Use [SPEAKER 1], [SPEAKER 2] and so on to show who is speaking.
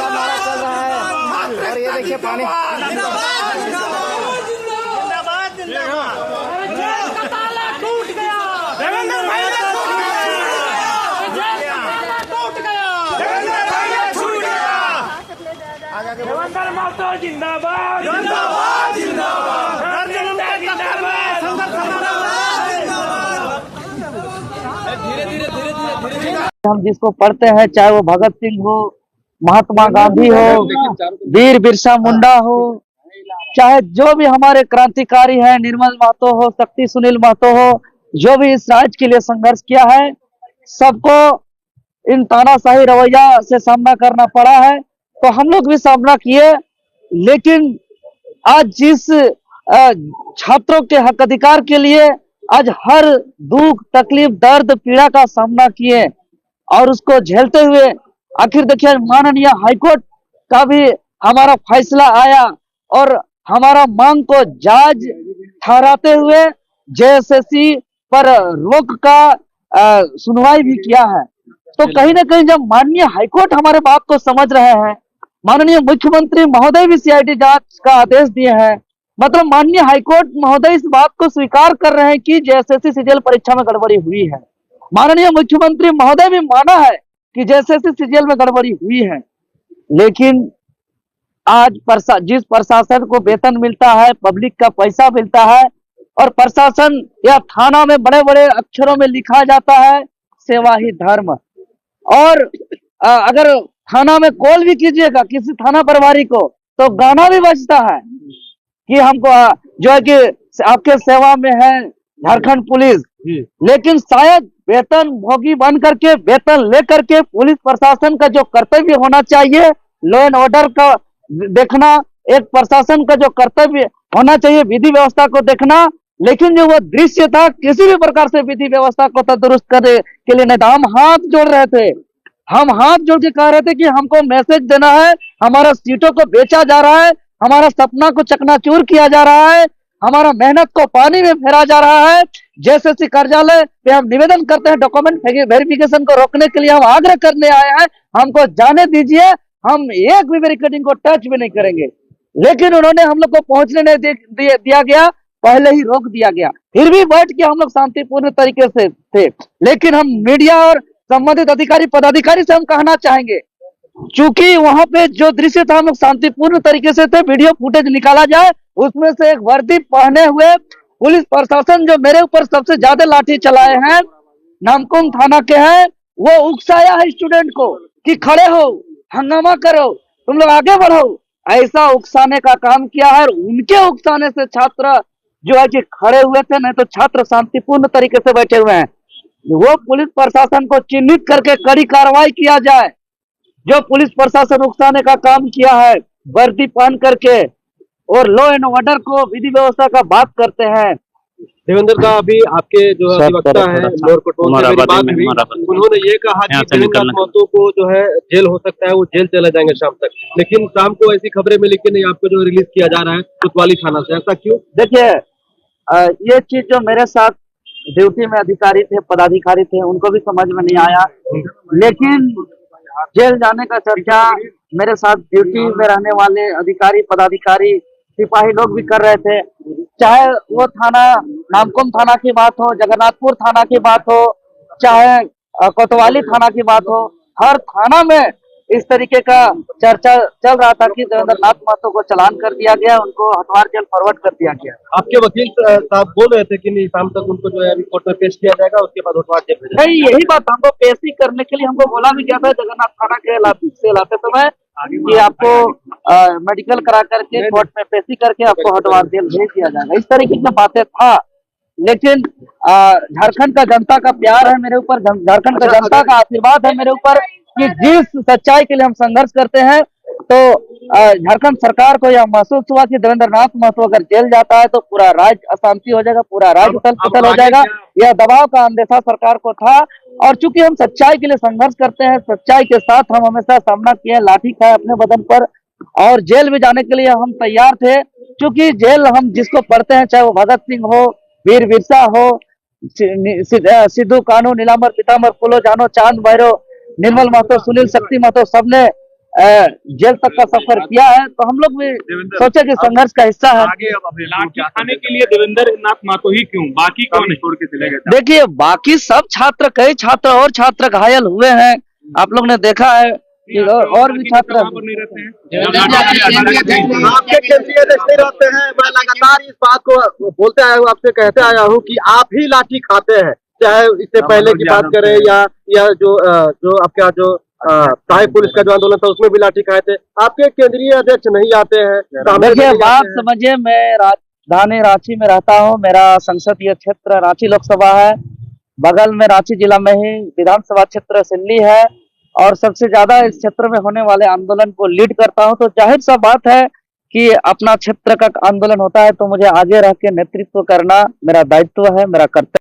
[SPEAKER 1] नारा चल रहा है और ये देखिए पानी
[SPEAKER 2] टूट गया, देवेंद्र भाई ने टूट गया, टूट गया, देवेंद्र भाई ने छूट गया। देवेंद्र महतो जिंदाबाद, जिंदाबाद, जिंदाबाद,
[SPEAKER 1] हम जिसको पढ़ते हैं, चाहे वो भगत सिंह हो, महात्मा गांधी हो, वीर बिरसा मुंडा हो, चाहे जो भी हमारे क्रांतिकारी हैं, निर्मल महतो हो, शक्ति सुनील महतो हो, जो भी इस राज्य के लिए संघर्ष किया है, सबको इन तानाशाही रवैया से सामना करना पड़ा है। तो हम लोग भी सामना किए, लेकिन आज जिस छात्रों के हक अधिकार के लिए आज हर दुख तकलीफ दर्द पीड़ा का सामना किए और उसको झेलते हुए आखिर देखिए माननीय हाईकोर्ट का भी हमारा फैसला आया और हमारा मांग को जायज ठहराते हुए जेएसएससी पर रोक का सुनवाई भी किया है। तो कहीं ना कहीं जब माननीय हाईकोर्ट हमारे बात को समझ रहे हैं, माननीय मुख्यमंत्री महोदय भी सीआईडी जांच का आदेश दिए हैं, मतलब माननीय हाईकोर्ट महोदय इस बात को स्वीकार कर रहे हैं कि जेएसएससी सीजीएल परीक्षा में गड़बड़ी हुई है। माननीय मुख्यमंत्री महोदय भी माना है कि जेएसएससी सीजीएल में गड़बड़ी हुई है, लेकिन आज जिस प्रशासन को वेतन मिलता है, पब्लिक का पैसा मिलता है और प्रशासन या थाना में बड़े बड़े अक्षरों में लिखा जाता है सेवा ही धर्म, और अगर थाना में कॉल भी कीजिएगा किसी थाना प्रभारी को तो गाना भी बजता है कि हमको जो है कि आपके सेवा में है झारखंड पुलिस, लेकिन शायद वेतन भोगी बन करके वेतन लेकर के पुलिस प्रशासन का जो कर्तव्य होना चाहिए, लॉ एंड ऑर्डर का देखना, एक प्रशासन का जो कर्तव्य होना चाहिए विधि व्यवस्था को देखना, लेकिन जो वो दृश्य था किसी भी प्रकार से विधि व्यवस्था को दुरुस्त करने के लिए नहीं था। हम हाथ जोड़ रहे थे, हम हाथ जोड़ के कह रहे थे कि हमको मैसेज देना है, हमारा सीटों को बेचा जा रहा है, हमारा सपना को चकनाचूर किया जा रहा है, हमारा मेहनत को पानी में फेरा जा रहा है। जेएसएससी कार्यालय पे हम निवेदन करते हैं, डॉक्यूमेंट वेरिफिकेशन को रोकने के लिए हम आग्रह करने आए हैं, हमको जाने दीजिए, हम एक भी बैरिकेडिंग को टच भी नहीं करेंगे। लेकिन उन्होंने हम लोग को पहुंचने नहीं दिया गया, पहले ही रोक दिया गया। फिर भी बैठ के हम लोग शांतिपूर्ण तरीके से थे, लेकिन हम मीडिया और संबंधित अधिकारी पदाधिकारी से हम कहना चाहेंगे, चूंकि वहां पे जो दृश्य था हम लोग शांतिपूर्ण तरीके से थे, वीडियो फुटेज निकाला जाए, उसमें से एक वर्दी पहने हुए पुलिस प्रशासन जो मेरे ऊपर सबसे ज्यादा लाठी चलाए हैं, नामकुम थाना के हैं, वो उकसाया है स्टूडेंट को कि खड़े हो, हंगामा करो, तुम लोग आगे बढ़ो, ऐसा उकसाने का काम किया है। उनके उकसाने से छात्र जो है कि खड़े हुए थे, नहीं तो छात्र शांतिपूर्ण तरीके से बैठे हुए हैं। वो पुलिस प्रशासन को चिन्हित करके कड़ी कार्रवाई किया जाए। जो पुलिस प्रशासन उकसाने का काम किया है वर्दी पहन करके और लॉ एंड ऑर्डर को विधि व्यवस्था का बात करते हैं।
[SPEAKER 3] देवेंद्र का अभी आपके जो अधिवक्ता है लोअर कोर्ट से मेरी बात हुई, उन्होंने ये कहा कि देवेंद्र महतो को जो है जेल हो सकता है, वो जेल चले जाएंगे शाम तक, लेकिन शाम को ऐसी खबरें मिली कि नहीं आपको जो रिलीज किया जा रहा है कोतवाली थाना से, ऐसा क्यों?
[SPEAKER 1] देखिए ये चीज जो मेरे साथ ड्यूटी में अधिकारी थे, पदाधिकारी थे, उनको भी समझ में नहीं आया, लेकिन जेल जाने का चर्चा मेरे साथ ड्यूटी में रहने वाले अधिकारी पदाधिकारी सिपाही लोग भी कर रहे थे। चाहे वो थाना नामकुम थाना की बात हो, जगन्नाथपुर थाना की बात हो, चाहे कोतवाली थाना की बात हो, हर थाना में इस तरीके का चर्चा चल रहा था कि देवेंद्र नाथ महतो को चालान कर दिया गया, उनको हथवार जेल फॉरवर्ड कर दिया गया।
[SPEAKER 3] आपके वकील साहब बोल रहे थे कि नहीं शाम तक उनको जो है अभी कोर्ट में पेश किया जाएगा, उसके बाद हथवार जेल भेजा
[SPEAKER 1] नहीं, यही बात हमको पेशी करने के लिए हमको बोला भी गया था जगन्नाथ थाना के लाते समय कि आपको मेडिकल करा करके कोर्ट में पेशी करके आपको हटवार जेल भेज दिया जाएगा, इस तरीके की बातें था। लेकिन झारखंड का जनता का प्यार है मेरे ऊपर, झारखंड का जनता का आशीर्वाद है मेरे ऊपर कि जिस सच्चाई के लिए हम संघर्ष करते हैं, तो झारखंड सरकार को यह महसूस हुआ कि देवेंद्र नाथ महतो अगर जेल जाता है तो पूरा राज्य अशांति हो जाएगा, पूरा राज्य उथल पुथल हो जाएगा। यह दबाव का अंदेशा सरकार को था, और चूंकि हम सच्चाई के लिए संघर्ष करते हैं, सच्चाई के साथ हम हमेशा सामना किए, लाठी खाए अपने बदन पर, और जेल में जाने के लिए हम तैयार थे। चूंकि जेल हम जिसको पढ़ते हैं, चाहे वो भगत सिंह हो, वीर बिरसा हो, सिद्धू कानू, नीलांबर पीताम्बर फूलो जानो, चांद भैरव, निर्मल महतो, सुनील शक्ति महतो, सबने जेल तक का सफर किया है। तो हम लोग भी सोचे कि संघर्ष का हिस्सा है।
[SPEAKER 4] लाठी खाने के लिए देवेंद्र नाथ महतो ही क्यों, बाकी कौन छोड़ के चले गए?
[SPEAKER 1] देखिए बाकी सब छात्र, कई छात्र और छात्र घायल हुए हैं, आप लोग ने देखा है कि और भी छात्र
[SPEAKER 4] नहीं रहते हैं।
[SPEAKER 3] आपके केंद्रीय अध्यक्ष नहीं रहते हैं। मैं लगातार इस बात को बोलते आया हूँ, आपसे कहते आया हूँ कि आप ही लाठी खाते हैं, चाहे इससे पहले की बात करें या जो आपका जो सहायक पुलिस का जो आंदोलन था उसमें भी लाठी खाए थे। आपके केंद्रीय अध्यक्ष नहीं आते हैं।
[SPEAKER 1] देखिए बात समझिए, मैं राजधानी रांची में रहता हूँ, मेरा संसदीय क्षेत्र रांची लोकसभा है, बगल में रांची जिला में ही विधानसभा क्षेत्र सिल्ली है, और सबसे ज्यादा इस क्षेत्र में होने वाले आंदोलन को लीड करता हूं। तो जाहिर सा बात है कि अपना क्षेत्र का आंदोलन होता है तो मुझे आगे रह के नेतृत्व करना मेरा दायित्व है, मेरा कर्तव्य।